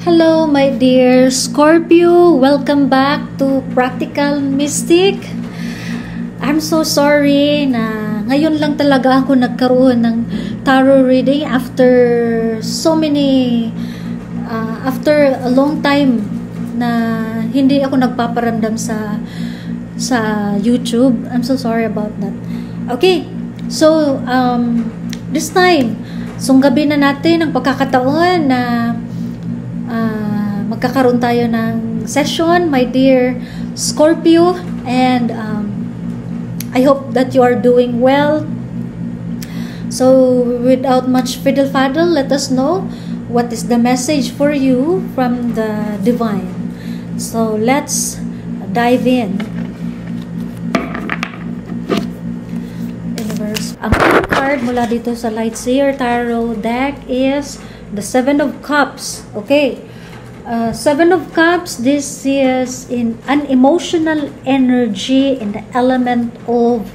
Hello, my dear Scorpio. Welcome back to Practical Mystic. I'm so sorry na ngayon lang talaga ako nagkaroon ng tarot reading after after a long time na hindi ako nagpaparamdam sa YouTube. I'm so sorry about that. Okay, so this time, sunggabi na natin ang pagkakataon na magkakaroon tayo ng session, my dear Scorpio, and I hope that you are doing well. So without much fiddle faddle, let us know what is the message for you from the divine. So let's dive in. Universe. Ang card mula dito sa Lightseer Tarot deck is the Seven of Cups. Okay. Seven of Cups, this is in an emotional energy in the element of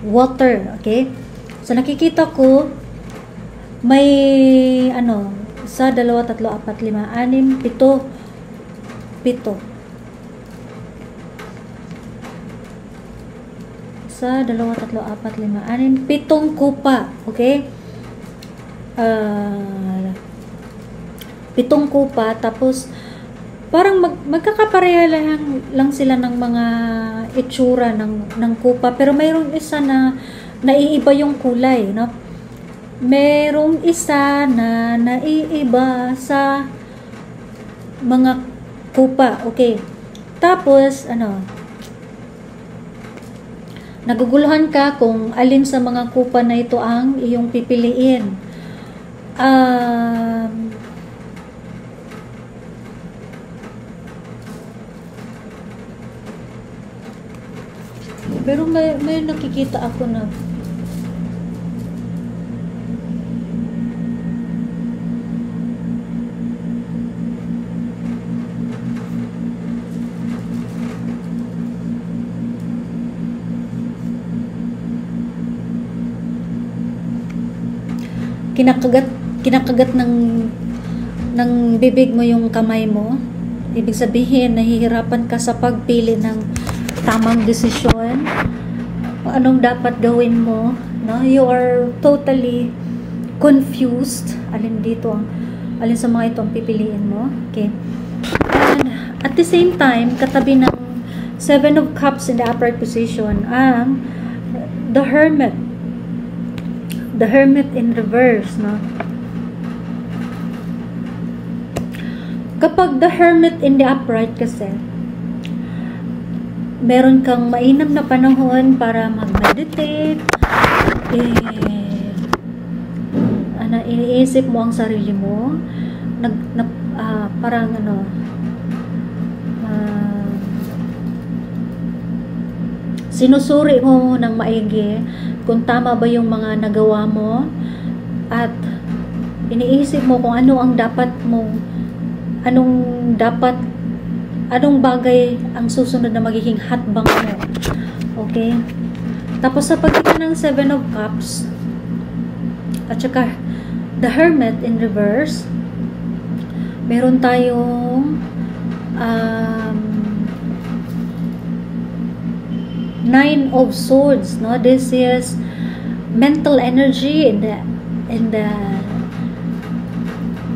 water. Okay. So nakikita ko may isa, dalawa, tatlo, apat, lima, anim, pito. Isa, dalawa, tatlo, apat, lima, anim, pitong kupa. Okay. Pitong kupa, tapos parang magkakapareha lang sila ng mga itsura ng kupa, pero mayroong isa na naiiba yung kulay, no? Merong isa na naiiba sa mga kupa. Okay. Tapos naguguluhan ka kung alin sa mga kupa na ito ang iyong pipiliin. Pero may nakikita ako na kinakagat ng bibig mo yung kamay mo. Ibig sabihin, nahihirapan ka sa pagpili ng tamang desisyon, anong dapat gawin mo, no? You are totally confused, alin sa mga ito ang pipiliin mo. Okay. And at the same time, katabi ng Seven of Cups in the upright position ang the Hermit in reverse, no? Kapag the Hermit in the upright kasi, meron kang mainam na panahon para mag-meditate, iniisip mo ang sarili mo, parang sinusuri mo ng maigi kung tama ba yung mga nagawa mo, at iniisip mo kung anong bagay ang susunod na magiging hatbang mo. Okay? Tapos sa pagitan ng Seven of Cups at saka the Hermit in reverse, meron tayong Nine of Swords, no? This is mental energy in the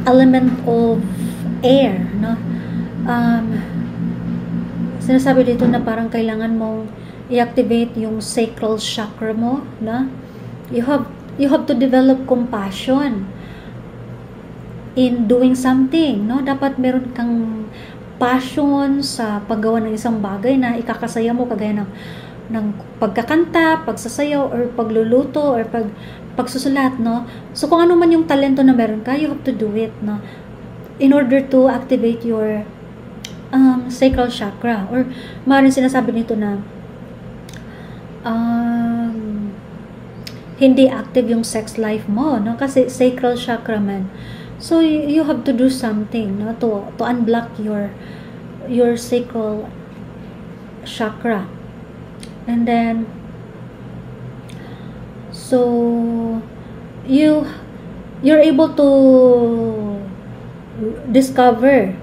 element of air, no? Sinasabi dito na parang kailangan mong i-activate yung sacral chakra mo, na you have to develop compassion in doing something, no? Dapat meron kang passion sa paggawa ng isang bagay na ikakasaya mo, kagaya ng pagkakanta, pagsasayaw, or pagluluto, or pagsusulat, no? So kung ano man yung talento na meron ka, you have to do it, no? In order to activate your sacral chakra, or maaaring sinasabi nito na hindi active yung sex life mo, no? Kasi sacral chakra man. So you have to do something, no, to unblock your sacral chakra. And then so you're able to discover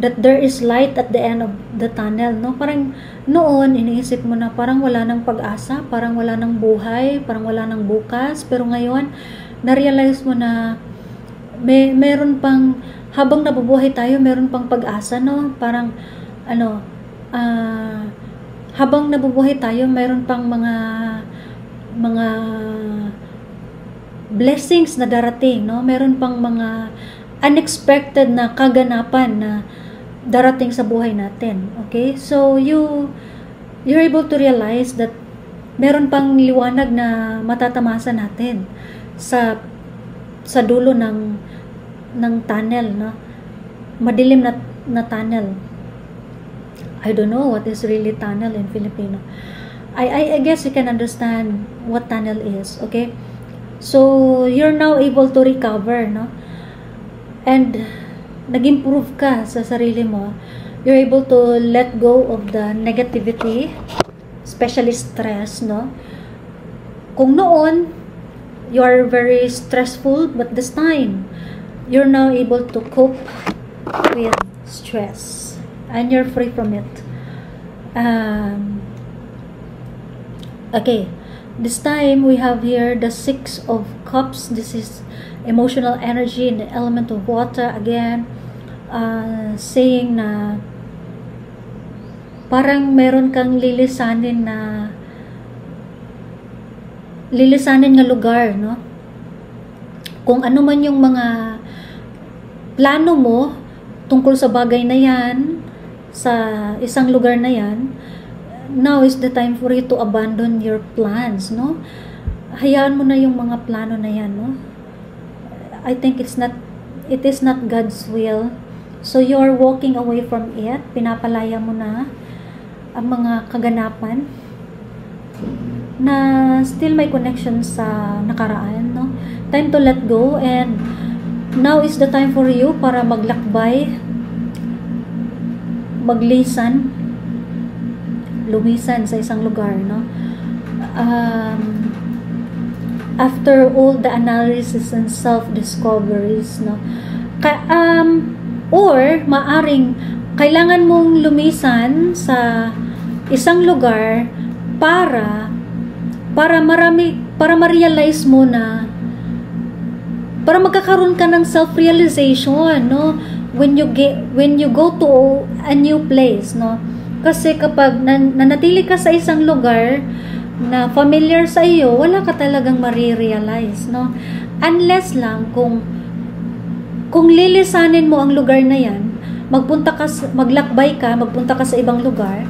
that there is light at the end of the tunnel, no? Parang noon, iniisip mo na parang wala ng pag-asa, parang wala ng buhay, parang wala ng bukas, pero ngayon, na-realize mo na meron pang, habang nabubuhay tayo, meron pang pag-asa, no? Parang, habang nabubuhay tayo, meron pang mga blessings na darating, no? Meron pang mga unexpected na kaganapan na darating sa buhay natin. Okay? So, you're able to realize that meron pang liwanag na matatamasa natin sa dulo ng tunnel, no? Madilim na tunnel. I don't know what is really tunnel in Filipino. I guess you can understand what tunnel is. Okay? So, you're now able to recover, no? And nag-improve ka sa sarili mo. You're able to let go of the negativity, especially stress, no? Kung noon, you are very stressful, but this time, you're now able to cope with stress. And you're free from it. Okay. This time, we have here the 6 of Cups. This is emotional energy in the element of water. Again, saying na parang meron kang lilisanin nga lugar, no? Kung ano man yung mga plano mo tungkol sa bagay na yan, sa isang lugar na yan, now is the time for you to abandon your plans, no? Hayaan mo na yung mga plano na yan, no? I think it is not God's will. So you're walking away from it. Pinapalaya mo na ang mga kaganapan na still may connection sa nakaraan, no? Time to let go, and now is the time for you para maglakbay, lumisan sa isang lugar, no? After all the analysis and self-discoveries, no? Or maaring kailangan mong lumisan sa isang lugar para ma-realize mo na, para magkakaroon ka ng self-realization, no? When you go to a new place, no? Kasi kapag nanatili ka sa isang lugar na familiar sa iyo, wala ka talagang marirealize, no? Unless lang kung lilisanin mo ang lugar na yan, maglakbay ka, magpunta ka sa ibang lugar,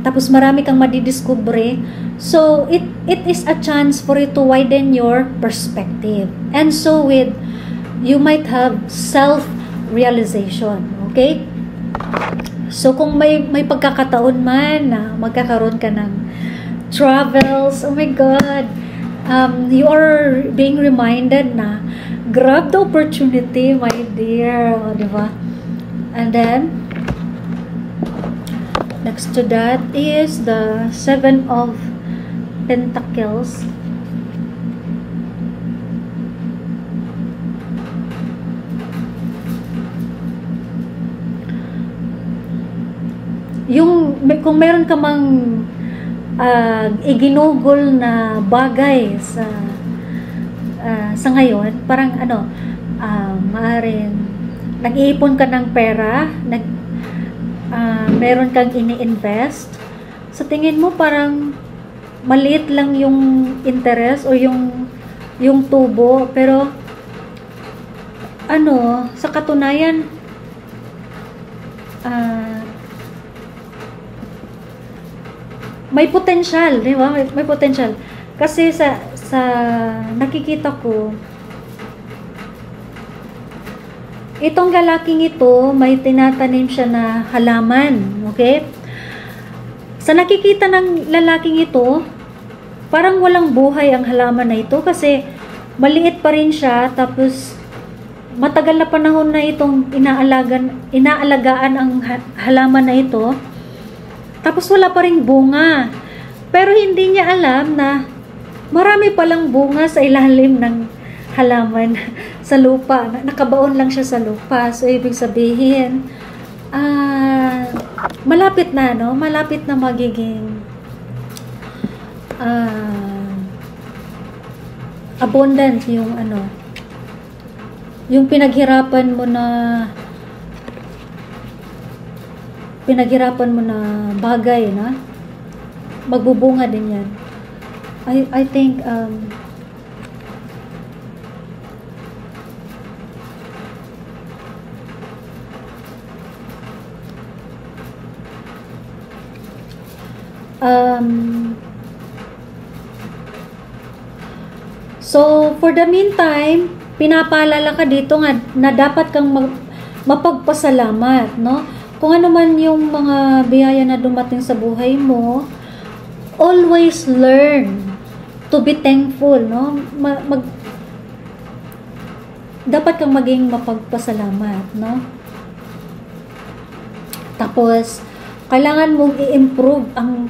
tapos marami kang madidiscover. So it is a chance for you to widen your perspective, and so you might have self-realization. Okay? So kung may pagkakataon man na magkakaroon ka ng travels, oh my God, you are being reminded na grab the opportunity, my dear, diba? And then next to that is the 7 of Pentacles. Kung meron ka mang iginugol na bagay sa ngayon, parang maaaring nag-iipon ka ng pera, meron kang ini-invest, sa tingin mo parang maliit lang yung interest o yung tubo, pero sa katunayan may potential, di ba? May potential. Kasi sa nakikita ko, itong lalaking ito, may tinatanim siya na halaman. Okay? Sa nakikita ng lalaking ito, parang walang buhay ang halaman na ito kasi maliit pa rin siya, tapos matagal na panahon na itong inaalagaan ang halaman na ito. Tapos wala pa ring bunga. Pero hindi niya alam na marami palang bunga sa ilalim ng halaman sa lupa. Nakabaon lang siya sa lupa. So, ibig sabihin, malapit na, no? Malapit na magiging abundant yung yung pinaghirapan mo na bagay, na magbubunga din yan. I think so for the meantime, pinapaalala ka dito nga na dapat kang mapagpasalamat, no? Kung ano man yung mga biyaya na dumating sa buhay mo, always learn to be thankful, no? Dapat kang maging mapagpasalamat, no? Tapos, kailangan mong i-improve ang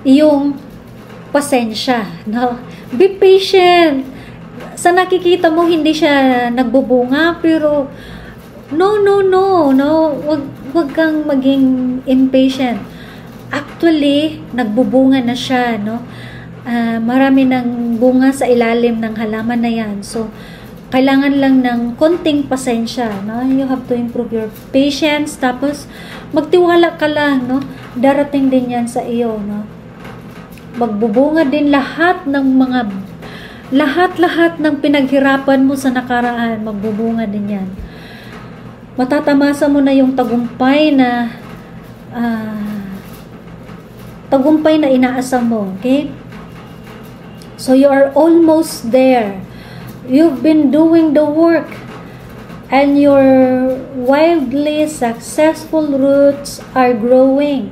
iyong pasensya, no? Be patient. Sa nakikita mo, hindi siya nagbubunga, pero no. Wag kang maging impatient. Actually, nagbubunga na siya, no? Marami ng bunga sa ilalim ng halaman na yan. So, kailangan lang ng konting pasensya, no? You have to improve your patience, tapos magtiwala ka lang, no? Darating din yan sa iyo, no? Magbubunga din lahat ng pinaghirapan mo sa nakaraan, magbubunga din yan. Matatamasa mo na yung tagumpay na inaasam mo, okay? So you are almost there. You've been doing the work, and your wildly successful roots are growing.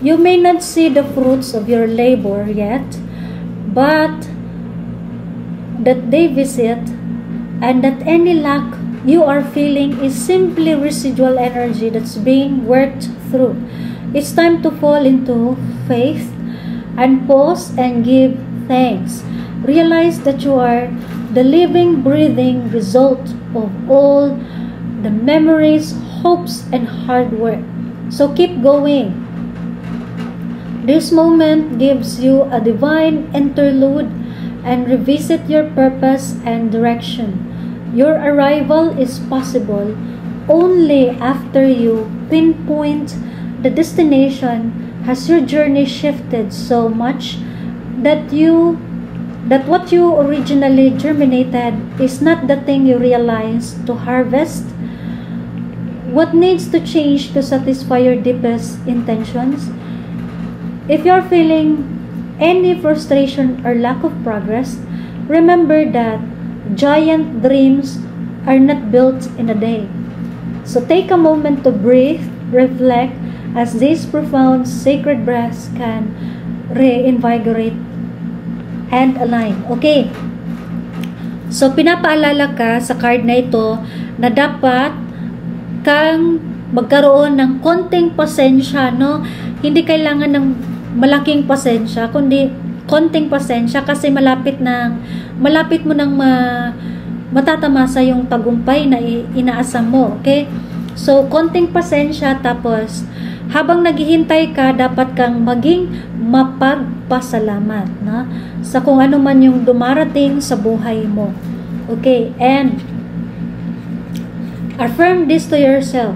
You may not see the fruits of your labor yet, but that they visit, and that any lack you are feeling is simply residual energy that's being worked through. It's time to fall into faith and pause and give thanks. Realize that you are the living, breathing result of all the memories, hopes, and hard work. So keep going. This moment gives you a divine interlude and revisit your purpose and direction. Your arrival is possible only after you pinpoint the destination. Has your journey shifted so much that what you originally germinated is not the thing you realize to harvest? What needs to change to satisfy your deepest intentions? If you're feeling any frustration or lack of progress, remember that giant dreams are not built in a day. So take a moment to breathe, reflect, as these profound sacred breaths can reinvigorate and align. Okay. So pinapaalala ka sa card na ito na dapat kang magkaroon ng konting pasensya, no? Hindi kailangan ng malaking pasensya, kundi konting pasensya, kasi malapit mo nang matatamasa yung tagumpay na inaasam mo, okay? So, konting pasensya, tapos habang naghihintay ka, dapat kang maging mapagpasalamat, na sa kung ano man yung dumarating sa buhay mo. Okay, and affirm this to yourself.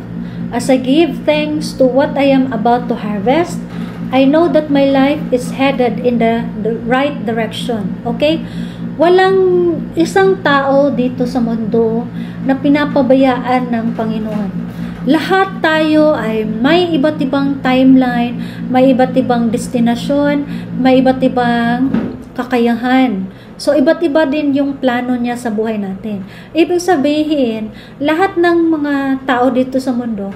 As I give thanks to what I am about to harvest, I know that my life is headed in the right direction. Okay? Walang isang tao dito sa mundo na pinapabayaan ng Panginoon. Lahat tayo ay may iba't ibang timeline, may iba't ibang destinasyon, may iba't ibang kakayahan. So, iba't iba din yung plano niya sa buhay natin. Ibig sabihin, lahat ng mga tao dito sa mundo,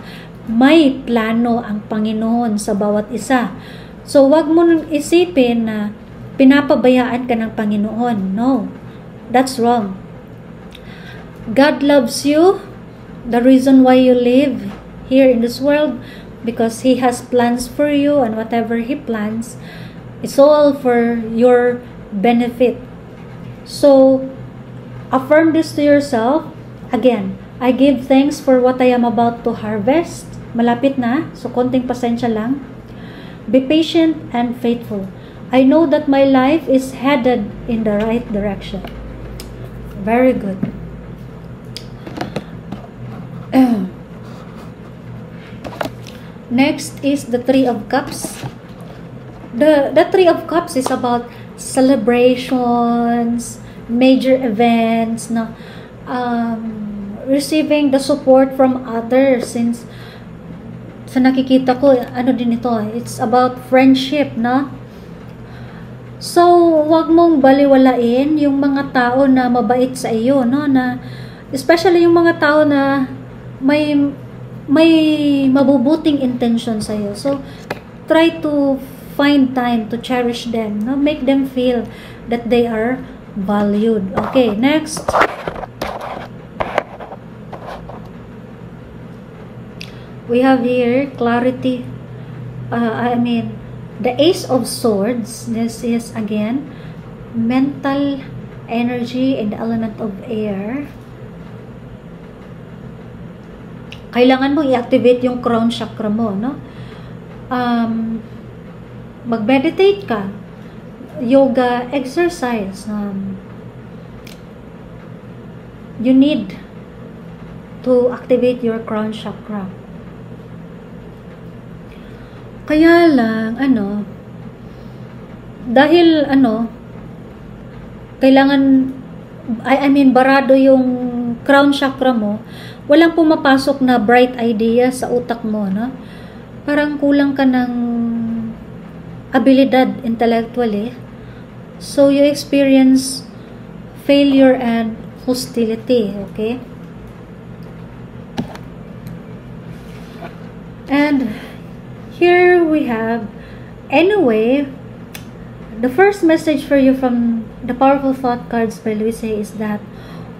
may plano ang Panginoon sa bawat isa. So, wag mo nang isipin na pinapabayaan ka ng Panginoon. No, that's wrong. God loves you. The reason why you live here in this world, because He has plans for you, and whatever He plans, it's all for your benefit. So, Affirm this to yourself. Again, I give thanks for what I am about to harvest. Malapit na, so konting pasensya lang. Be patient and faithful. I know that my life is headed in the right direction. Very good. Next is the Three of Cups. The Three of Cups is about celebrations, major events, no? Receiving the support from others. Since sa nakikita ko, ano din ito, it's about friendship, no? So, wag mong baliwalain yung mga tao na mabait sa iyo, no? Na, especially yung mga tao na may mabubuting intention sa iyo. So, try to find time to cherish them, no? Make them feel that they are valued. Okay, next. We have here clarity. The Ace of Swords. This is again mental energy and the element of air. Kailangan mo i-activate yung crown chakra mo, no? Mag-meditate ka, yoga, exercise. You need to activate your crown chakra. Kaya lang, dahil, kailangan, barado yung crown chakra mo, walang pumapasok na bright idea sa utak mo, no? Parang kulang ka ng abilidad intellectually. So, you experience failure and hostility, okay? And here we have, anyway, the first message for you from the Powerful Thought cards by Luis Hay is that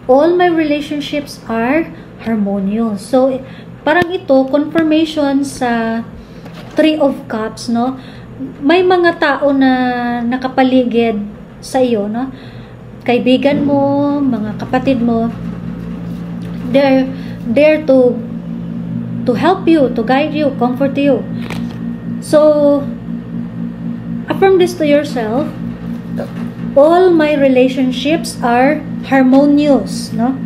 all my relationships are harmonious. So, parang ito, confirmation sa Three of Cups, no? May mga tao na nakapaligid sa iyo, no? Kaibigan mo, mga kapatid mo, they're there to help you, to guide you, comfort you. So, affirm this to yourself. All my relationships are harmonious, no?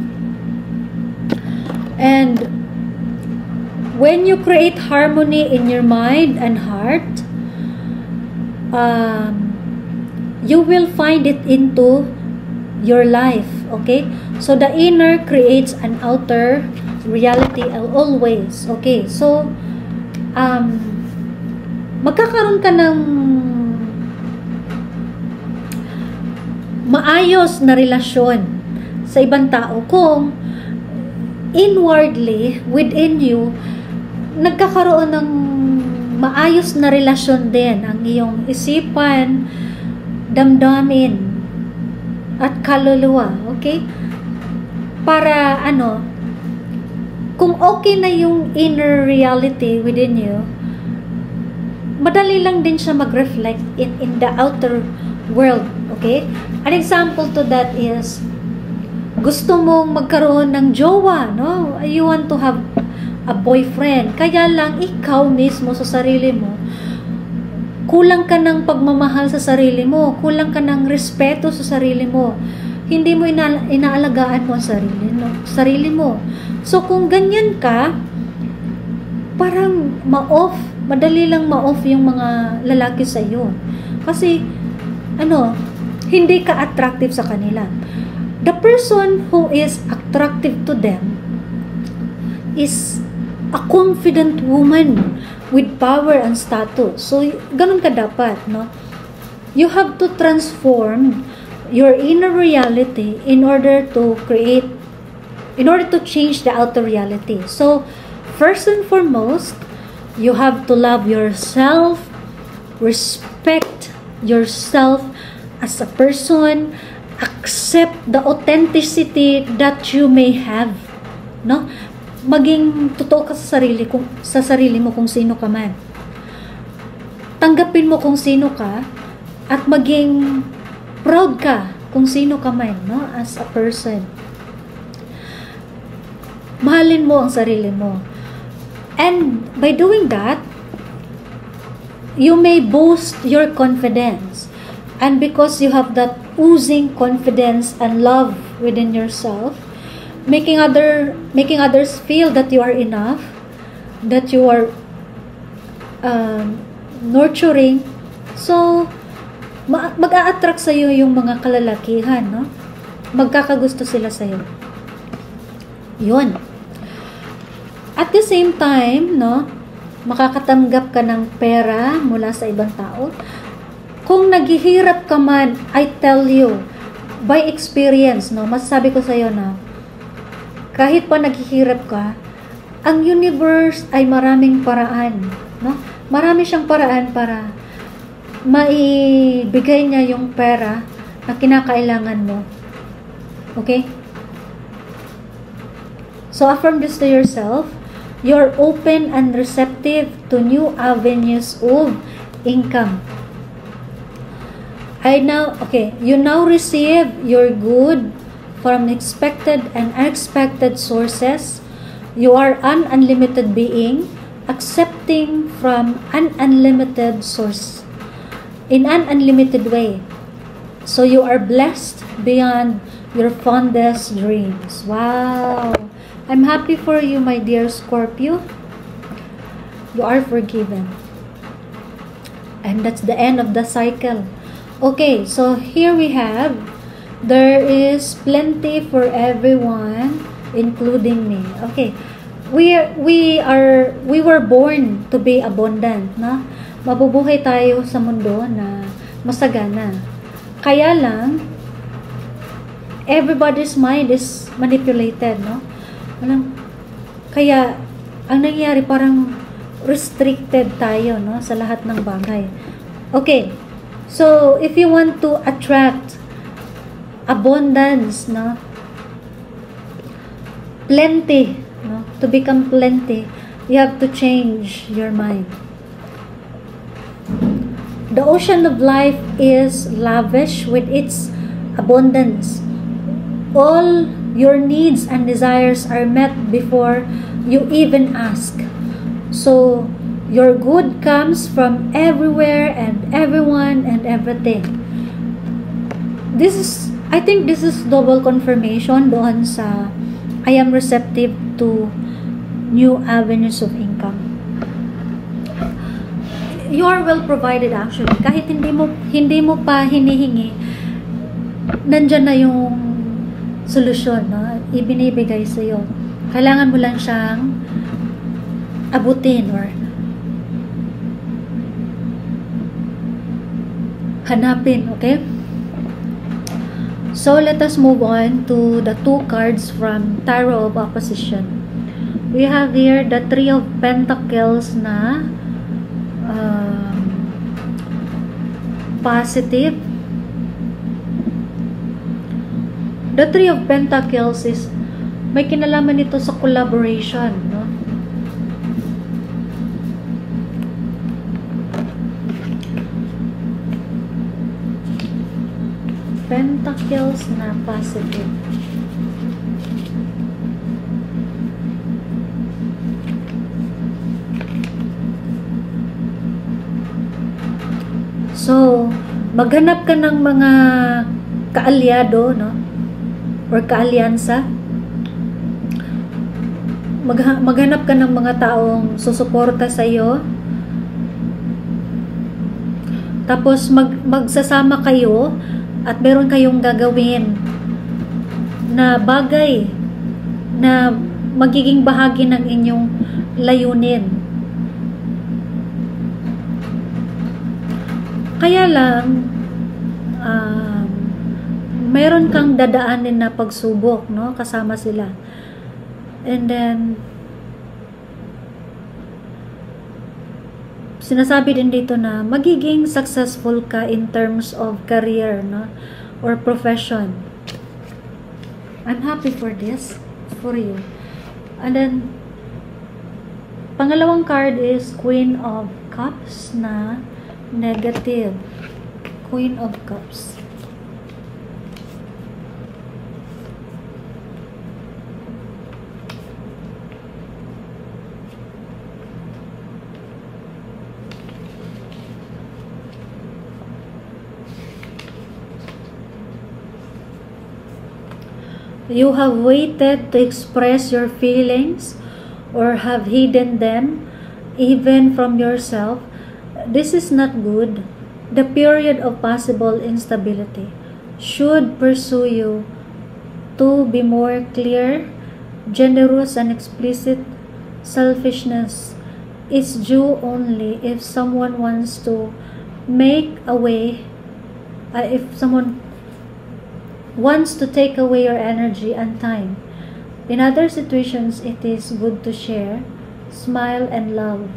And when you create harmony in your mind and heart, you will find it into your life, okay? So, the inner creates an outer reality always, okay? So, magkakaroon ka ng maayos na relasyon sa ibang tao kung inwardly, within you, nagkakaroon ng maayos na relasyon din ang iyong isipan, damdamin, at kaluluwa, okay? Para kung okay na yung inner reality within you, madali lang din siya mag-reflect in the outer world, okay? An example to that is, gusto mong magkaroon ng jowa, no? You want to have a boyfriend. Kaya lang, ikaw mismo sa sarili mo, kulang ka ng pagmamahal sa sarili mo, kulang ka ng respeto sa sarili mo. Hindi mo inaalagaan mo ang sarili mo. So, kung ganyan ka, parang madali lang ma-off yung mga lalaki sa iyo. Kasi, hindi ka attractive sa kanila. The person who is attractive to them is a confident woman with power and status. So, ganun ka dapat, no? You have to transform your inner reality in order to change the outer reality. So, first and foremost, you have to love yourself, respect yourself as a person, accept the authenticity that you may have, no? Maging totoo ka sa sarili mo kung sino ka man. Tanggapin mo kung sino ka at maging proud ka kung sino ka man, no? As a person. Mahalin mo ang sarili mo. And by doing that, you may boost your confidence. And because you have that oozing confidence and love within yourself, making others feel that you are enough, that you are nurturing. So, mag-a-attract sa'yo yung mga kalalakihan, no? Magkakagusto sila sa'yo. Yun. At the same time, no, makakatanggap ka ng pera mula sa ibang tao. Kung naghihirap ka man, I tell you, by experience, no, masasabi ko sa'yo na, kahit pa naghihirap ka, ang universe ay maraming paraan, no? Marami siyang paraan para maibigay niya yung pera na kinakailangan mo. Okay? So, affirm this to yourself. You're open and receptive to new avenues of income. You now receive your good from expected and unexpected sources. You are an unlimited being, accepting from an unlimited source in an unlimited way. So you are blessed beyond your fondest dreams. Wow! I'm happy for you, my dear Scorpio. You are forgiven. And that's the end of the cycle. Okay, so here we have, there is plenty for everyone, including me. Okay, we were born to be abundant, na? Mabubuhay tayo sa mundo na masagana. Kaya lang, everybody's mind is manipulated, no? Kaya, ang nangyayari parang restricted tayo, no, sa lahat ng bagay. Okay, so if you want to attract abundance, no, plenty, no, to become plenty, you have to change your mind. The ocean of life is lavish with its abundance. All your needs and desires are met before you even ask. So, your good comes from everywhere and everyone and everything. I think this is double confirmation doon sa I am receptive to new avenues of income. You are well provided actually. Kahit hindi mo pa hinihingi, nandyan na yung solusyon, no? Ibinibigay sa iyo. Kailangan mo lang siyang abutin or hanapin, okay? So, let us move on to the two cards from Tarot of Opposition. We have here the Three of Pentacles na positive. The Three of Pentacles is may kinalaman nito sa collaboration, no? Pentacles na positive. So, maghanap ka ng mga kaalyado, no? Or kaalyansa. Maghanap ka ng mga taong susuporta sa iyo. Tapos magsasama kayo at meron kayong gagawin na bagay na magiging bahagi ng inyong layunin. Kaya lang meron kang dadaanin na pagsubok, no? Kasama sila. And then sinasabi din dito na magiging successful ka in terms of career, no? Or profession. I'm happy for this, for you. And then pangalawang card is Queen of Cups na negative. Queen of Cups. You have waited to express your feelings or have hidden them even from yourself. This is not good. The period of possible instability should pursue you to be more clear, generous, and explicit. Selfishness is due only if someone wants to make away, if someone wants to take away your energy and time. In other situations, it is good to share, smile, and love.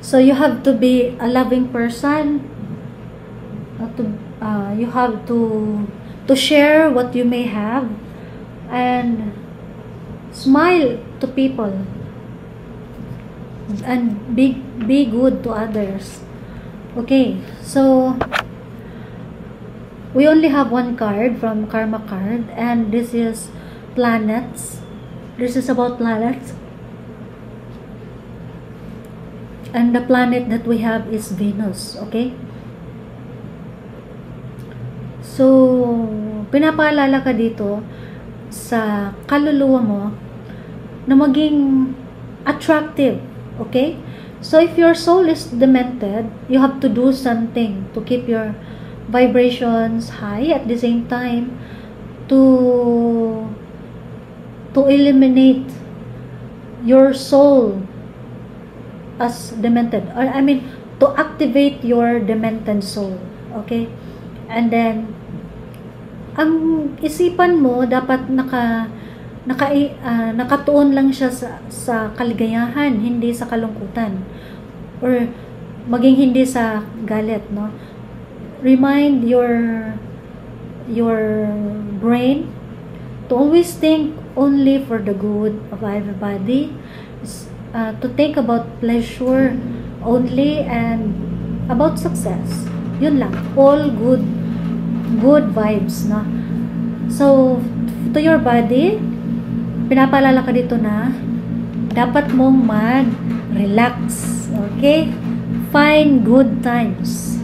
So you have to be a loving person. You have to share what you may have and smile to people and be good to others. Okay, so we only have one card from Karma card, and this is planets. This is about planets, and the planet that we have is Venus. Okay, so pinapaalala ka dito sa kaluluwa mo na maging attractive. Okay, so if your soul is demented, you have to do something to keep your vibrations high, at the same time to eliminate your soul as demented, or I mean to activate your demented soul. Okay, and then ang isipan mo dapat nakatuon lang siya sa kaligayahan, hindi sa kalungkutan, or maging hindi sa galit, no? Remind your brain to always think only for the good of everybody, to think about pleasure only and about success. Yun lang, all good vibes, no? So to your body, pinapaalala ka dito na dapat mong mag-relax. Okay, find good times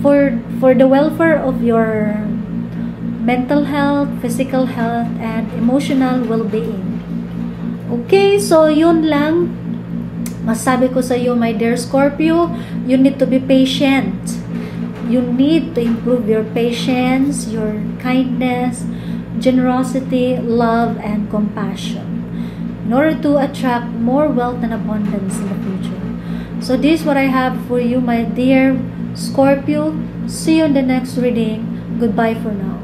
for the welfare of your mental health, physical health, and emotional well-being. Okay, so yun lang masabi ko sa iyo, my dear Scorpio. You need to be patient. You need to improve your patience, your kindness, generosity, love, and compassion in order to attract more wealth and abundance in the future. So this is what I have for you, my dear Scorpio. See you in the next reading. Goodbye for now.